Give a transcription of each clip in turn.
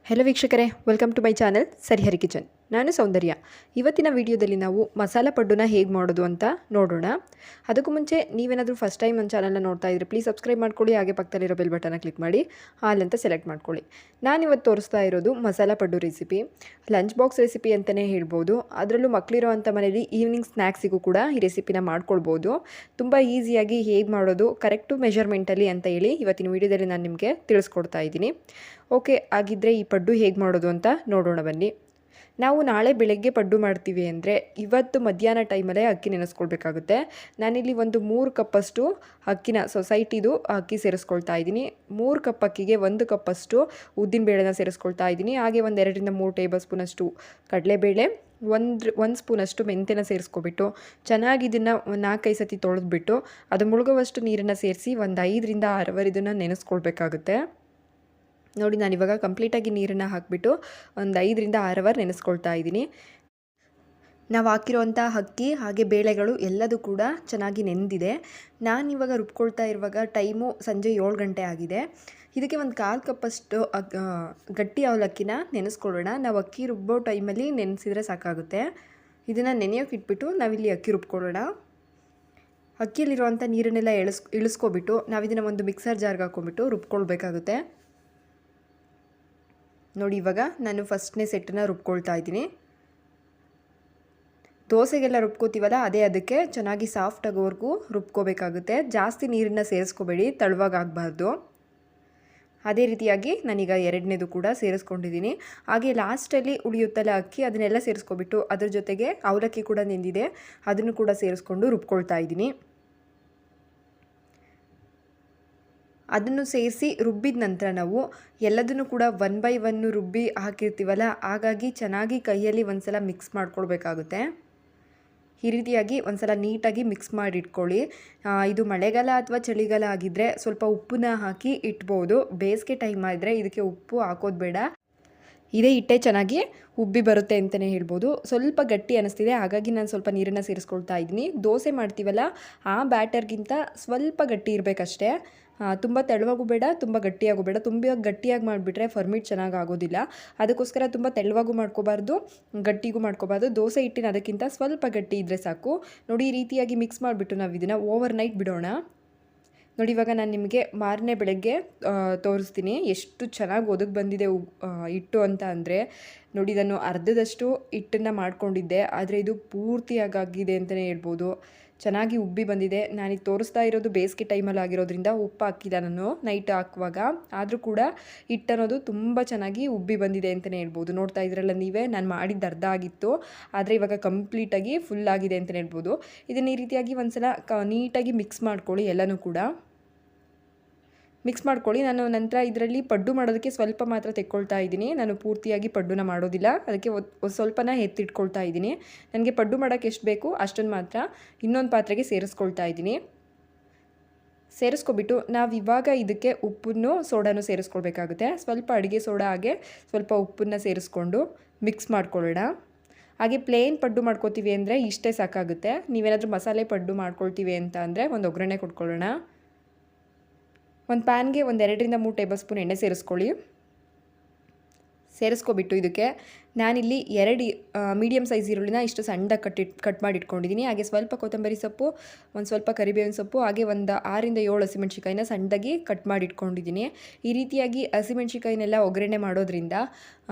Hello ವೀಕ್ಷಕರೇ, welcome to my channel Sarihari kitchen. ನಾನು ಸೌಂದರ್ಯ. ಇವತ್ತಿನ ವಿಡಿಯೋದಲ್ಲಿ ನಾವು ಮಸಾಲ ಪಡ್ಡುನ ಹೇಗೆ ಮಾಡೋದು ಅಂತ ನೋಡೋಣ. ಅದಕ್ಕೂ ಮುಂಚೆ ನೀವೇನಾದರೂ ಫಸ್ಟ್ ಟೈಮ್ ನನ್ನ ಚಾನಲ್ನ ನೋಡ್ತಾ ಇದ್ದರೆ ಪ್ಲೀಸ್ ಸಬ್ಸ್ಕ್ರೈಬ್ ಮಾಡ್ಕೊಳ್ಳಿ, ಹಾಗೆ ಪಕ್ಕದಲ್ಲಿರೋ ಬೆಲ್ ಬಟನ್ನ ಕ್ಲಿಕ್ ಮಾಡಿ ಹಾಲ್ ಅಂತ ಸೆಲೆಕ್ಟ್ ಮಾಡ್ಕೊಳ್ಳಿ. ನಾನಿವತ್ತು ತೋರಿಸ್ತಾ ಇರೋದು ಮಸಾಲ ಪಡ್ಡು ರೆಸಿಪಿ, ಲಂಚ್ ಬಾಕ್ಸ್ ರೆಸಿಪಿ ಅಂತಲೇ ಹೇಳ್ಬೋದು. ಅದರಲ್ಲೂ ಮಕ್ಕಳಿರೋ ಅಂಥ ಮನೇಲಿ ಈವ್ನಿಂಗ್ ಸ್ನ್ಯಾಕ್ಸಿಗೂ ಕೂಡ ಈ ರೆಸಿಪಿನ ಮಾಡ್ಕೊಳ್ಬೋದು. ತುಂಬ ಈಸಿಯಾಗಿ ಹೇಗೆ ಮಾಡೋದು, ಕರೆಕ್ಟು ಮೆಷರ್ಮೆಂಟಲ್ಲಿ ಅಂತ ಹೇಳಿ ಇವತ್ತಿನ ವಿಡಿಯೋದಲ್ಲಿ ನಾನು ನಿಮಗೆ ತಿಳಿಸ್ಕೊಡ್ತಾ ಇದ್ದೀನಿ. ಓಕೆ, ಆಗಿದ್ದರೆ ಈ ಪಡ್ಡು ಹೇಗೆ ಮಾಡೋದು ಅಂತ ನೋಡೋಣ ಬನ್ನಿ. ನಾವು ನಾಳೆ ಬೆಳಗ್ಗೆ ಪಡ್ಡು ಮಾಡ್ತೀವಿ ಅಂದರೆ ಇವತ್ತು ಮಧ್ಯಾಹ್ನ ಟೈಮಲ್ಲೇ ಅಕ್ಕಿ ನೆನೆಸ್ಕೊಳ್ಬೇಕಾಗುತ್ತೆ. ನಾನಿಲ್ಲಿ ಒಂದು 3 ಕಪ್ಪಷ್ಟು ಅಕ್ಕಿನ ಸೊಸೈಟಿದು ಅಕ್ಕಿ ಸೇರಿಸ್ಕೊಳ್ತಾ ಇದ್ದೀನಿ. 3 ಕಪ್ ಅಕ್ಕಿಗೆ 1 ಕಪ್ಪಷ್ಟು ಉದ್ದಿನಬೇಳೆನ ಸೇರಿಸ್ಕೊಳ್ತಾ ಇದ್ದೀನಿ. ಹಾಗೆ ಒಂದು 2ರಿಂದ 3 ಟೇಬಲ್ ಸ್ಪೂನಷ್ಟು ಕಡಲೆಬೇಳೆ, ಒಂದು ಸ್ಪೂನಷ್ಟು ಮೆಂತ್ಯನ ಸೇರಿಸ್ಕೊಬಿಟ್ಟು ಚೆನ್ನಾಗಿ ಇದನ್ನು 4-5 ಸತಿ ತೊಳೆದ್ಬಿಟ್ಟು ಅದು ಮುಳುಗುವಷ್ಟು ನೀರನ್ನು ಸೇರಿಸಿ ಒಂದು 5ರಿಂದ 6 ಅವರ್ ಇದನ್ನು ನೆನೆಸ್ಕೊಳ್ಬೇಕಾಗುತ್ತೆ. ನೋಡಿ, ನಾನಿವಾಗ ಕಂಪ್ಲೀಟಾಗಿ ನೀರನ್ನು ಹಾಕಿಬಿಟ್ಟು ಒಂದು 5ರಿಂದ 6 ಅವರ್ ನೆನೆಸ್ಕೊಳ್ತಾ ಇದ್ದೀನಿ. ನಾವು ಹಾಕಿರೋಂಥ ಅಕ್ಕಿ ಹಾಗೆ ಬೇಳೆಗಳು ಎಲ್ಲದೂ ಕೂಡ ಚೆನ್ನಾಗಿ ನೆಂದಿದೆ. ನಾನಿವಾಗ ರುಬ್ಕೊಳ್ತಾ ಇರುವಾಗ ಟೈಮು ಸಂಜೆ 7 ಗಂಟೆ ಆಗಿದೆ. ಇದಕ್ಕೆ ಒಂದು 1/4 ಕಪ್ಪಷ್ಟು ಗಟ್ಟಿ ಅವಲಕ್ಕಿನ ನೆನೆಸ್ಕೊಳ್ಳೋಣ. ನಾವು ಅಕ್ಕಿ ರುಬ್ಬೋ ಟೈಮಲ್ಲಿ ನೆನೆಸಿದರೆ ಸಾಕಾಗುತ್ತೆ. ಇದನ್ನು ನೆನೆಯೋಕೆ ಇಟ್ಬಿಟ್ಟು ನಾವಿಲ್ಲಿ ಅಕ್ಕಿ ರುಬ್ಕೊಳ್ಳೋಣ. ಅಕ್ಕಿಯಲ್ಲಿರುವಂಥ ನೀರನ್ನೆಲ್ಲ ಇಳಿಸ್ಕೊಬಿಟ್ಟು ನಾವಿದನ್ನು ಒಂದು ಮಿಕ್ಸರ್ ಜಾರ್ಗೆ ಹಾಕ್ಕೊಂಬಿಟ್ಟು ರುಬ್ಕೊಳ್ಬೇಕಾಗುತ್ತೆ. ನೋಡಿ, ಇವಾಗ ನಾನು ಫಸ್ಟ್ನೇ ಸೆಟ್ಟನ್ನು ರುಬ್ಕೊಳ್ತಾ ಇದ್ದೀನಿ. ದೋಸೆಗೆಲ್ಲ ರುಬ್ಕೋತೀವಲ್ಲ ಅದೇ ಅದಕ್ಕೆ ಚೆನ್ನಾಗಿ ಸಾಫ್ಟ್ ಆಗೋವರೆಗೂ ರುಬ್ಕೋಬೇಕಾಗುತ್ತೆ. ಜಾಸ್ತಿ ನೀರನ್ನು ಸೇರಿಸ್ಕೋಬೇಡಿ, ತಳುವಾಗಿ ಆಗಬಾರ್ದು. ಅದೇ ರೀತಿಯಾಗಿ ನಾನೀಗ 2ನೇದು ಕೂಡ ಸೇರಿಸ್ಕೊಂಡಿದ್ದೀನಿ. ಹಾಗೆ ಲಾಸ್ಟಲ್ಲಿ ಉಳಿಯುತ್ತಲ್ಲ ಅಕ್ಕಿ, ಅದನ್ನೆಲ್ಲ ಸೇರಿಸ್ಕೊಬಿಟ್ಟು ಅದ್ರ ಜೊತೆಗೆ ಅವಲಕ್ಕಿ ಕೂಡ ನೆಂದಿದೆ, ಅದನ್ನು ಕೂಡ ಸೇರಿಸ್ಕೊಂಡು ರುಬ್ಕೊಳ್ತಾ ಇದ್ದೀನಿ. ಅದನ್ನು ಸೇರಿಸಿ ರುಬ್ಬಿದ ನಂತರ ನಾವು ಎಲ್ಲದನ್ನು ಕೂಡ 1 ಬೈ 1 ರುಬ್ಬಿ ಹಾಕಿರ್ತೀವಲ್ಲ, ಹಾಗಾಗಿ ಚೆನ್ನಾಗಿ ಕೈಯಲ್ಲಿ ಒಂದು ಸಲ ಮಿಕ್ಸ್ ಮಾಡ್ಕೊಳ್ಬೇಕಾಗುತ್ತೆ. ಈ ರೀತಿಯಾಗಿ ಒಂದು ಸಲ ನೀಟಾಗಿ ಮಿಕ್ಸ್ ಮಾಡಿ ಇಟ್ಕೊಳ್ಳಿ. ಇದು ಮಳೆಗಾಲ ಅಥವಾ ಚಳಿಗಾಲ ಆಗಿದ್ದರೆ ಸ್ವಲ್ಪ ಉಪ್ಪನ್ನ ಹಾಕಿ ಇಟ್ಬೋದು. ಬೇಸಿಗೆ ಟೈಮ್ ಆದರೆ ಇದಕ್ಕೆ ಉಪ್ಪು ಹಾಕೋದು ಬೇಡ. ಇದೇ ಹಿಟ್ಟೆ ಚೆನ್ನಾಗಿ ಉಬ್ಬಿ ಬರುತ್ತೆ ಅಂತಲೇ ಹೇಳ್ಬೋದು. ಸ್ವಲ್ಪ ಗಟ್ಟಿ ಅನ್ನಿಸ್ತಿದೆ, ಹಾಗಾಗಿ ನಾನು ಸ್ವಲ್ಪ ನೀರನ್ನು ಸೇರಿಸ್ಕೊಳ್ತಾ ಇದ್ದೀನಿ. ದೋಸೆ ಮಾಡ್ತೀವಲ್ಲ ಆ ಬ್ಯಾಟರ್ಗಿಂತ ಸ್ವಲ್ಪ ಗಟ್ಟಿ ಇರಬೇಕಷ್ಟೇ. ತುಂಬ ತೆಳುವಾಗೂ ಬೇಡ, ತುಂಬ ಗಟ್ಟಿಯಾಗೂ ಬೇಡ. ತುಂಬ ಗಟ್ಟಿಯಾಗಿ ಮಾಡಿಬಿಟ್ರೆ ಫರ್ಮಿಟ್ ಚೆನ್ನಾಗಿ ಆಗೋದಿಲ್ಲ. ಅದಕ್ಕೋಸ್ಕರ ತುಂಬ ತೆಳುವಾಗೂ ಮಾಡ್ಕೋಬಾರ್ದು, ಗಟ್ಟಿಗೂ ಮಾಡ್ಕೋಬಾರ್ದು. ದೋಸೆ ಹಿಟ್ಟಿನ ಅದಕ್ಕಿಂತ ಸ್ವಲ್ಪ ಗಟ್ಟಿ ಇದ್ದರೆ ಸಾಕು. ನೋಡಿ, ಈ ರೀತಿಯಾಗಿ ಮಿಕ್ಸ್ ಮಾಡಿಬಿಟ್ಟು ನಾವು ಇದನ್ನು ಓವರ್ ನೈಟ್ ಬಿಡೋಣ. ನೋಡಿ, ಇವಾಗ ನಾನು ನಿಮಗೆ ಮಾರನೇ ಬೆಳಗ್ಗೆ ತೋರಿಸ್ತೀನಿ ಎಷ್ಟು ಚೆನ್ನಾಗಿ ಒದಗಿ ಬಂದಿದೆ ಹಿಟ್ಟು ಅಂತ. ಅಂದರೆ ನೋಡಿ, ನಾನು ಅರ್ಧದಷ್ಟು ಹಿಟ್ಟನ್ನು ಮಾಡ್ಕೊಂಡಿದ್ದೆ, ಆದರೆ ಇದು ಪೂರ್ತಿಯಾಗಿದೆ ಅಂತಲೇ ಹೇಳ್ಬೋದು. ಚೆನ್ನಾಗಿ ಉಬ್ಬಿ ಬಂದಿದೆ. ನಾನೀಗ ತೋರಿಸ್ತಾ ಇರೋದು ಬೇಸಿಗೆ ಟೈಮಲ್ಲಿ ಆಗಿರೋದ್ರಿಂದ ಉಪ್ಪು ಹಾಕಿಲ್ಲ ನಾನು ನೈಟ್ ಹಾಕುವಾಗ. ಆದರೂ ಕೂಡ ಹಿಟ್ಟು ಅನ್ನೋದು ತುಂಬ ಚೆನ್ನಾಗಿ ಉಬ್ಬಿ ಬಂದಿದೆ ಅಂತಲೇ ಹೇಳ್ಬೋದು. ನೋಡ್ತಾ ಇದ್ರಲ್ಲ ನೀವೇ, ನಾನು ಮಾಡಿದ್ದು ಅರ್ಧ ಆಗಿತ್ತು, ಆದರೆ ಇವಾಗ ಕಂಪ್ಲೀಟಾಗಿ ಫುಲ್ ಆಗಿದೆ ಅಂತಲೇ ಹೇಳ್ಬೋದು. ಇದನ್ನು ಈ ರೀತಿಯಾಗಿ ಒಂದು ಸಲ ನೀಟಾಗಿ ಮಿಕ್ಸ್ ಮಾಡ್ಕೊಳ್ಳಿ. ಎಲ್ಲನೂ ಕೂಡ ಮಿಕ್ಸ್ ಮಾಡ್ಕೊಳ್ಳಿ. ನಾನು ನಂತರ ಇದರಲ್ಲಿ ಪಡ್ಡು ಮಾಡೋದಕ್ಕೆ ಸ್ವಲ್ಪ ಮಾತ್ರ ತೆಕ್ಕೊಳ್ತಾ ಇದ್ದೀನಿ. ನಾನು ಪೂರ್ತಿಯಾಗಿ ಪಡ್ಡುನ ಮಾಡೋದಿಲ್ಲ, ಅದಕ್ಕೆ ಸ್ವಲ್ಪನ ಎತ್ತಿಟ್ಕೊಳ್ತಾ ಇದ್ದೀನಿ. ನನಗೆ ಪಡ್ಡು ಮಾಡೋಕ್ಕೆ ಎಷ್ಟು ಬೇಕು ಅಷ್ಟನ್ನು ಮಾತ್ರ ಇನ್ನೊಂದು ಪಾತ್ರೆಗೆ ಸೇರಿಸ್ಕೊಳ್ತಾ ಇದ್ದೀನಿ. ಸೇರಿಸ್ಕೊಬಿಟ್ಟು ನಾವು ಇವಾಗ ಇದಕ್ಕೆ ಉಪ್ಪನ್ನು ಸೋಡಾನು ಸೇರಿಸ್ಕೊಳ್ಬೇಕಾಗುತ್ತೆ. ಸ್ವಲ್ಪ ಅಡುಗೆ ಸೋಡಾ ಹಾಗೆ ಸ್ವಲ್ಪ ಉಪ್ಪನ್ನು ಸೇರಿಸ್ಕೊಂಡು ಮಿಕ್ಸ್ ಮಾಡ್ಕೊಳ್ಳೋಣ. ಹಾಗೆ ಪ್ಲೇನ್ ಪಡ್ಡು ಮಾಡ್ಕೋತೀವಿ ಅಂದರೆ ಇಷ್ಟೇ ಸಾಕಾಗುತ್ತೆ. ನೀವೇನಾದರೂ ಮಸಾಲೆ ಪಡ್ಡು ಮಾಡ್ಕೊಳ್ತೀವಿ ಅಂತ ಅಂದರೆ ಒಂದು ಒಗ್ಗರಣೆ ಕೊಟ್ಕೊಳ್ಳೋಣ. ಒಂದು ಪ್ಯಾನ್ಗೆ ಒಂದು 2ರಿಂದ 3 ಟೇಬಲ್ ಸ್ಪೂನ್ ಎಣ್ಣೆ ಸೇರಿಸ್ಕೊಬಿಟ್ಟು ಇದಕ್ಕೆ ನಾನಿಲ್ಲಿ 2 ಮೀಡಿಯಮ್ ಸೈಜ್ ಈರುಳ್ಳಿನ ಇಷ್ಟು ಸಣ್ಣದಾಗಿ ಕಟ್ ಮಾಡಿ ಇಟ್ಕೊಂಡಿದ್ದೀನಿ. ಹಾಗೆ ಸ್ವಲ್ಪ ಕೊತ್ತಂಬರಿ ಸೊಪ್ಪು, ಒಂದು ಸ್ವಲ್ಪ ಕರಿಬೇವಿನ ಸೊಪ್ಪು, ಹಾಗೆ ಒಂದು 6ರಿಂದ 7 ಹಸಿಮೆಣ್ಸಿಕಾಯಿನ ಸಣ್ಣದಾಗಿ ಕಟ್ ಮಾಡಿ ಇಟ್ಕೊಂಡಿದ್ದೀನಿ. ಈ ರೀತಿಯಾಗಿ ಹಸಿಮೆಣ್ಸಿಕಾಯಿನೆಲ್ಲ ಒಗ್ಗರಣೆ ಮಾಡೋದ್ರಿಂದ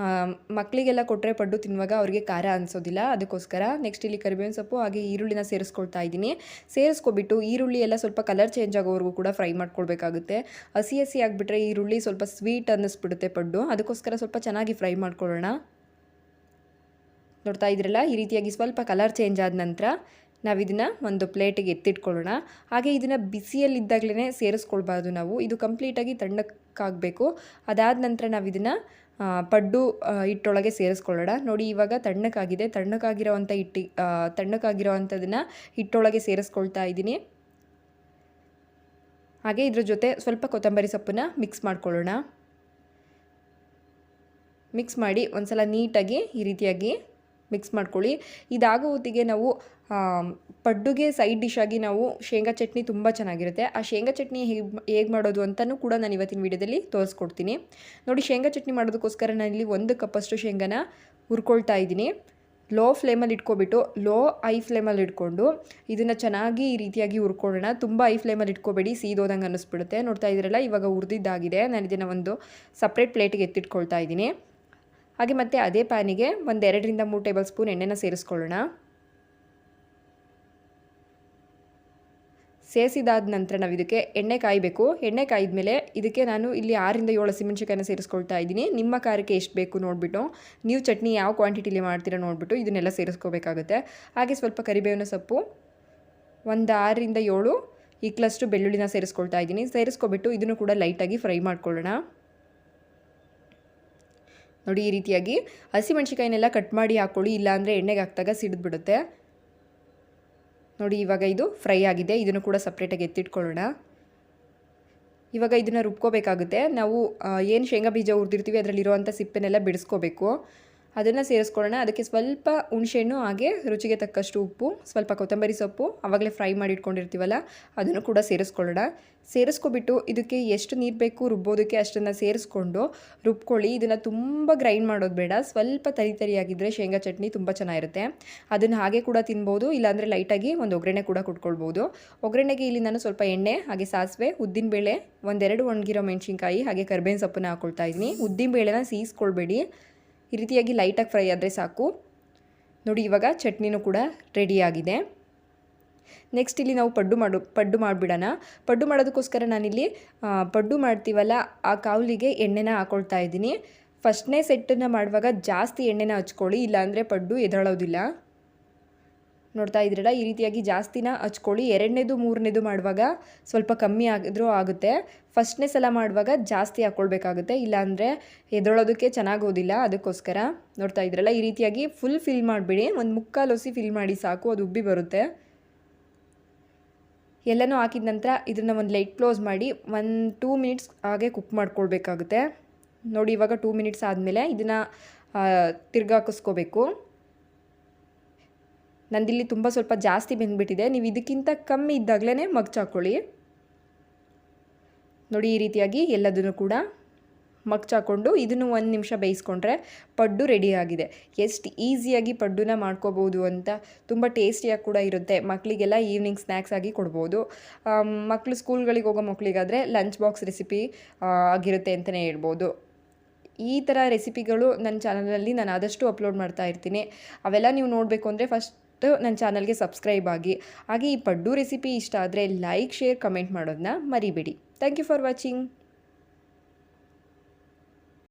ಮಕ್ಕಳಿಗೆಲ್ಲ ಕೊಟ್ಟರೆ ಪಡ್ಡು ತಿನ್ನುವಾಗ ಅವ್ರಿಗೆ ಖಾರ ಅನಿಸೋದಿಲ್ಲ. ಅದಕ್ಕೋಸ್ಕರ ನೆಕ್ಸ್ಟ್ ಇಲ್ಲಿ ಕರಿಬೇವಿನ ಸೊಪ್ಪು ಹಾಗೆ ಈರುಳ್ಳಿನ ಸೇರಿಸ್ಕೊಳ್ತಾ ಇದ್ದೀನಿ. ಸೇರಿಸ್ಕೊಬಿಟ್ಟು ಈರುಳ್ಳಿ ಎಲ್ಲ ಸ್ವಲ್ಪ ಕಲರ್ ಚೇಂಜ್ ಆಗೋವರೆಗೂ ಕೂಡ ಫ್ರೈ ಮಾಡ್ಕೊಳ್ಬೇಕಾಗುತ್ತೆ. ಹಸಿ ಆಗಿಬಿಟ್ರೆ ಈರುಳ್ಳಿ ಸ್ವಲ್ಪ ಸ್ವೀಟ್ ಅನ್ನಿಸ್ಬಿಡುತ್ತೆ ಪಡ್ಡು. ಅದಕ್ಕೋಸ್ಕರ ಸ್ವಲ್ಪ ಚೆನ್ನಾಗಿ ಫ್ರೈ ಮಾಡ್ಕೊಳ್ಳೋಣ. ನೋಡ್ತಾ ಇದ್ರಲ್ಲ, ಈ ರೀತಿಯಾಗಿ ಸ್ವಲ್ಪ ಕಲರ್ ಚೇಂಜ್ ಆದ ನಂತರ ನಾವು ಇದನ್ನು ಒಂದು ಪ್ಲೇಟಿಗೆ ಎತ್ತಿಟ್ಕೊಳ್ಳೋಣ. ಹಾಗೆ ಇದನ್ನು ಬಿಸಿಯಲ್ಲಿದ್ದಾಗಲೇ ಸೇರಿಸ್ಕೊಳ್ಬಾರ್ದು ನಾವು, ಇದು ಕಂಪ್ಲೀಟಾಗಿ ತಣ್ಣಕ್ಕಾಗಬೇಕು. ಅದಾದ ನಂತರ ನಾವು ಇದನ್ನು ಪಡ್ಡು ಹಿಟ್ಟೊಳಗೆ ಸೇರಿಸ್ಕೊಳ್ಳೋಣ. ನೋಡಿ, ಇವಾಗ ತಣ್ಣಕ್ಕಾಗಿರೋವಂಥದ್ದನ್ನು ಹಿಟ್ಟೊಳಗೆ ಸೇರಿಸ್ಕೊಳ್ತಾ ಇದ್ದೀನಿ. ಹಾಗೆ ಇದ್ರ ಜೊತೆ ಸ್ವಲ್ಪ ಕೊತ್ತಂಬರಿ ಸೊಪ್ಪನ್ನು ಮಿಕ್ಸ್ ಮಾಡ್ಕೊಳ್ಳೋಣ. ಮಿಕ್ಸ್ ಮಾಡಿ ಒಂದು ಸಲ ನೀಟಾಗಿ ಈ ರೀತಿಯಾಗಿ ಮಿಕ್ಸ್ ಮಾಡ್ಕೊಳ್ಳಿ. ಇದಾಗೋ ಹೊತ್ತಿಗೆ ನಾವು ಪಡ್ಡುಗೆ ಸೈಡ್ ಡಿಶ್ ಆಗಿ ನಾವು ಶೇಂಗಾ ಚಟ್ನಿ ತುಂಬ ಚೆನ್ನಾಗಿರುತ್ತೆ. ಆ ಶೇಂಗಾ ಚಟ್ನಿ ಹೇಗೆ ಮಾಡೋದು ಅಂತಲೂ ಕೂಡ ನಾನು ಇವತ್ತಿನ ವೀಡಿಯೋದಲ್ಲಿ ತೋರಿಸ್ಕೊಡ್ತೀನಿ. ನೋಡಿ, ಶೇಂಗಾ ಚಟ್ನಿ ಮಾಡೋದಕ್ಕೋಸ್ಕರ ನಾನಿಲ್ಲಿ 1 ಕಪ್ಪಷ್ಟು ಶೇಂಗಾನ ಹುರ್ಕೊಳ್ತಾ ಇದ್ದೀನಿ. ಲೋ ಫ್ಲೇಮಲ್ಲಿ ಇಟ್ಕೊಬಿಟ್ಟು ಹೈ ಫ್ಲೇಮಲ್ಲಿ ಇಟ್ಕೊಂಡು ಇದನ್ನು ಚೆನ್ನಾಗಿ ಈ ರೀತಿಯಾಗಿ ಹುರ್ಕೊಳ್ಳೋಣ. ತುಂಬ ಹೈ ಫ್ಲೇಮಲ್ಲಿ ಇಟ್ಕೋಬೇಡಿ, ಸೀದೋದಂಗೆ ಅನ್ನಿಸ್ಬಿಡುತ್ತೆ. ನೋಡ್ತಾ ಇದ್ದೀರಲ್ಲ, ಇವಾಗ ಹುರಿದಿದ್ದಾಗಿದೆ. ನಾನು ಇದನ್ನು ಒಂದು ಸಪ್ರೇಟ್ ಪ್ಲೇಟಿಗೆ ಎತ್ತಿಟ್ಕೊಳ್ತಾ ಇದ್ದೀನಿ. ಹಾಗೆ ಮತ್ತು ಅದೇ ಪ್ಯಾನಿಗೆ ಒಂದು 2ರಿಂದ 3 ಟೇಬಲ್ ಸ್ಪೂನ್ ಎಣ್ಣೆನ ಸೇರಿಸ್ಕೊಳ್ಳೋಣ. ಸೇರಿಸಿದಾದ ನಂತರ ನಾವು ಇದಕ್ಕೆ ಎಣ್ಣೆ ಕಾಯಬೇಕು. ಎಣ್ಣೆ ಕಾಯ್ದ ಮೇಲೆ ಇದಕ್ಕೆ ನಾನು ಇಲ್ಲಿ 6ರಿಂದ 7 ಹಸಿಮೆಣಸಿನಕಾಯಿನ ಸೇರಿಸ್ಕೊಳ್ತಾ ಇದ್ದೀನಿ. ನಿಮ್ಮ ಖಾರಕ್ಕೆ ಎಷ್ಟು ಬೇಕು ನೋಡಿಬಿಟ್ಟು, ನೀವು ಚಟ್ನಿ ಯಾವ ಕ್ವಾಂಟಿಟಿಲಿ ಮಾಡ್ತೀರಾ ನೋಡಿಬಿಟ್ಟು ಇದನ್ನೆಲ್ಲ ಸೇರಿಸ್ಕೋಬೇಕಾಗುತ್ತೆ. ಹಾಗೆ ಸ್ವಲ್ಪ ಕರಿಬೇವಿನ ಸೊಪ್ಪು, ಒಂದು 6ರಿಂದ 7 ಇಕ್ಲಷ್ಟು ಬೆಳ್ಳುಳ್ಳಿನ ಸೇರಿಸ್ಕೊಳ್ತಾ ಇದ್ದೀನಿ. ಸೇರಿಸ್ಕೊಬಿಟ್ಟು ಇದನ್ನು ಕೂಡ ಲೈಟಾಗಿ ಫ್ರೈ ಮಾಡ್ಕೊಳ್ಳೋಣ. ನೋಡಿ, ಈ ರೀತಿಯಾಗಿ ಹಸಿಮೆಣಸಿನಕಾಯಿನೆಲ್ಲ ಕಟ್ ಮಾಡಿ ಹಾಕ್ಕೊಳ್ಳಿ, ಇಲ್ಲಾಂದರೆ ಎಣ್ಣೆಗೆ ಹಾಕಿದಾಗ ಸಿಡಿದ್ಬಿಡುತ್ತೆ. ನೋಡಿ, ಇವಾಗ ಇದು ಫ್ರೈ ಆಗಿದೆ. ಇದನ್ನು ಕೂಡ ಸಪ್ರೇಟಾಗಿ ಎತ್ತಿಟ್ಕೊಳ್ಳೋಣ. ಇವಾಗ ಇದನ್ನು ರುಬ್ಕೋಬೇಕಾಗುತ್ತೆ. ನಾವು ಏನು ಶೇಂಗಾ ಬೀಜ ಹುರಿದಿರ್ತೀವಿ ಅದರಲ್ಲಿರುವಂಥ ಸಿಪ್ಪೆನೆಲ್ಲ ಬಿಡಿಸ್ಕೋಬೇಕು. ಅದನ್ನು ಸೇರಿಸ್ಕೊಳ್ಳೋಣ. ಅದಕ್ಕೆ ಸ್ವಲ್ಪ ಹುಣಸೆಹಣ್ಣು, ಹಾಗೆ ರುಚಿಗೆ ತಕ್ಕಷ್ಟು ಉಪ್ಪು, ಸ್ವಲ್ಪ ಕೊತ್ತಂಬರಿ ಸೊಪ್ಪು, ಆವಾಗಲೇ ಫ್ರೈ ಮಾಡಿ ಇಟ್ಕೊಂಡಿರ್ತೀವಲ್ಲ ಅದನ್ನು ಕೂಡ ಸೇರಿಸ್ಕೊಳ್ಳೋಣ. ಸೇರಿಸ್ಕೊಬಿಟ್ಟು ಇದಕ್ಕೆ ಎಷ್ಟು ನೀರು ಬೇಕು ರುಬ್ಬೋದಕ್ಕೆ ಅಷ್ಟನ್ನು ಸೇರಿಸ್ಕೊಂಡು ರುಬ್ಕೊಳ್ಳಿ. ಇದನ್ನು ತುಂಬ ಗ್ರೈಂಡ್ ಮಾಡೋದು ಬೇಡ, ಸ್ವಲ್ಪ ತರಿಯಾಗಿದ್ದರೆ ಶೇಂಗಾ ಚಟ್ನಿ ತುಂಬ ಚೆನ್ನಾಗಿರುತ್ತೆ. ಅದನ್ನು ಹಾಗೆ ಕೂಡ ತಿನ್ಬೋದು, ಇಲ್ಲಾಂದರೆ ಲೈಟಾಗಿ ಒಂದು ಒಗ್ಗರಣೆ ಕೂಡ ಕೊಟ್ಕೊಳ್ಬೋದು. ಒಗ್ಗರಣೆಗೆ ಇಲ್ಲಿ ನಾನು ಸ್ವಲ್ಪ ಎಣ್ಣೆ, ಹಾಗೆ ಸಾಸಿವೆ, ಉದ್ದಿನಬೇಳೆ, 1-2 ಒಣಗಿರೋ ಮೆಣಸಿನ್ಕಾಯಿ, ಹಾಗೆ ಕರಿಬೇವಿನ ಸೊಪ್ಪನ್ನ ಹಾಕ್ಕೊಳ್ತಾ ಇದ್ದೀನಿ. ಉದ್ದಿನಬೇಳೆನ ಸೀಸ್ಕೊಳ್ಬೇಡಿ, ಈ ರೀತಿಯಾಗಿ ಲೈಟಾಗಿ ಫ್ರೈ ಆದರೆ ಸಾಕು. ನೋಡಿ, ಇವಾಗ ಚಟ್ನಿನೂ ಕೂಡ ರೆಡಿಯಾಗಿದೆ. ನೆಕ್ಸ್ಟ್ ಇಲ್ಲಿ ನಾವು ಪಡ್ಡು ಮಾಡಿಬಿಡೋಣ. ಪಡ್ಡು ಮಾಡೋದಕ್ಕೋಸ್ಕರ ನಾನಿಲ್ಲಿ ಪಡ್ಡು ಮಾಡ್ತೀವಲ್ಲ ಆ ಕಾವಲಿಗೆ ಎಣ್ಣೆನ ಹಾಕ್ಕೊಳ್ತಾ ಇದ್ದೀನಿ. ಫಸ್ಟ್ನೇ ಸೆಟ್ಟನ್ನು ಮಾಡುವಾಗ ಜಾಸ್ತಿ ಎಣ್ಣೆನ ಹಚ್ಕೊಳ್ಳಿ, ಇಲ್ಲಾಂದರೆ ಪಡ್ಡು ಎದಳೋದಿಲ್ಲ. ನೋಡ್ತಾ ಇದ್ದೀರಲ್ಲ, ಈ ರೀತಿಯಾಗಿ ಜಾಸ್ತಿನ ಹಚ್ಕೊಳ್ಳಿ. 2ನೇದು 3ನೇದು ಮಾಡುವಾಗ ಸ್ವಲ್ಪ ಕಮ್ಮಿ ಆಗಿದ್ರೂ ಆಗುತ್ತೆ. ಫಸ್ಟ್ನೇ ಸಲ ಮಾಡುವಾಗ ಜಾಸ್ತಿ ಹಾಕ್ಕೊಳ್ಬೇಕಾಗುತ್ತೆ, ಇಲ್ಲಾಂದರೆ ಎದೊಳೋದಕ್ಕೆ ಚೆನ್ನಾಗೋದಿಲ್ಲ. ಅದಕ್ಕೋಸ್ಕರ ನೋಡ್ತಾ ಇದ್ದೀರಲ್ಲ, ಈ ರೀತಿಯಾಗಿ ಫುಲ್ ಫಿಲ್ ಮಾಡಿಬಿಡಿ. ಒಂದು 3/4 ಒಸಿ ಫಿಲ್ ಮಾಡಿ ಸಾಕು, ಅದು ಉಬ್ಬಿ ಬರುತ್ತೆ. ಎಲ್ಲನೂ ಹಾಕಿದ ನಂತರ ಇದನ್ನು ಒಂದು ಲೈಟ್ ಕ್ಲೋಸ್ ಮಾಡಿ 2 ಮಿನಿಟ್ಸ್ ಹಾಗೆ ಕುಕ್ ಮಾಡ್ಕೊಳ್ಬೇಕಾಗುತ್ತೆ. ನೋಡಿ, ಇವಾಗ 2 ಮಿನಿಟ್ಸ್ ಆದಮೇಲೆ ಇದನ್ನು ತಿರ್ಗಾಕಿಸ್ಕೋಬೇಕು. ನಂದಿಲ್ಲಿ ತುಂಬ ಸ್ವಲ್ಪ ಜಾಸ್ತಿ ಬೆಂದ್ಬಿಟ್ಟಿದೆ. ನೀವು ಇದಕ್ಕಿಂತ ಕಮ್ಮಿ ಇದ್ದಾಗಲೇ ಮಗ್ಚಾಕೊಳ್ಳಿ. ನೋಡಿ, ಈ ರೀತಿಯಾಗಿ ಎಲ್ಲದನ್ನು ಕೂಡ ಮಗ್ಚಾಕೊಂಡು ಇದನ್ನು 1 ನಿಮಿಷ ಬೇಯಿಸ್ಕೊಂಡ್ರೆ ಪಡ್ಡು ರೆಡಿಯಾಗಿದೆ. ಎಷ್ಟು ಈಸಿಯಾಗಿ ಪಡ್ಡುನ ಮಾಡ್ಕೋಬೋದು ಅಂತ, ತುಂಬ ಟೇಸ್ಟಿಯಾಗಿ ಕೂಡ ಇರುತ್ತೆ. ಮಕ್ಕಳಿಗೆಲ್ಲ ಈವ್ನಿಂಗ್ ಸ್ನ್ಯಾಕ್ಸ್ ಆಗಿ ಕೊಡ್ಬೋದು. ಮಕ್ಕಳು ಸ್ಕೂಲ್ಗಳಿಗೆ ಹೋಗೋ ಮಕ್ಕಳಿಗಾದರೆ ಲಂಚ್ ಬಾಕ್ಸ್ ರೆಸಿಪಿ ಆಗಿರುತ್ತೆ ಅಂತಲೇ ಹೇಳ್ಬೋದು. ಈ ಥರ ರೆಸಿಪಿಗಳು ನನ್ನ ಚಾನಲಲ್ಲಿ ನಾನು ಆದಷ್ಟು ಅಪ್ಲೋಡ್ ಮಾಡ್ತಾ ಇರ್ತೀನಿ. ಅವೆಲ್ಲ ನೀವು ನೋಡಬೇಕು ಅಂದರೆ ಫಸ್ಟ್ ನನ್ನ ಚಾನಲ್ಗೆ ಸಬ್ಸ್ಕ್ರೈಬ್ ಆಗಿ. ಹಾಗೆ ಈ ಪಡ್ಡು ರೆಸಿಪಿ ಇಷ್ಟ ಆದರೆ ಲೈಕ್, ಶೇರ್, ಕಮೆಂಟ್ ಮಾಡೋದನ್ನ ಮರಿಬೇಡಿ. Thank you for watching.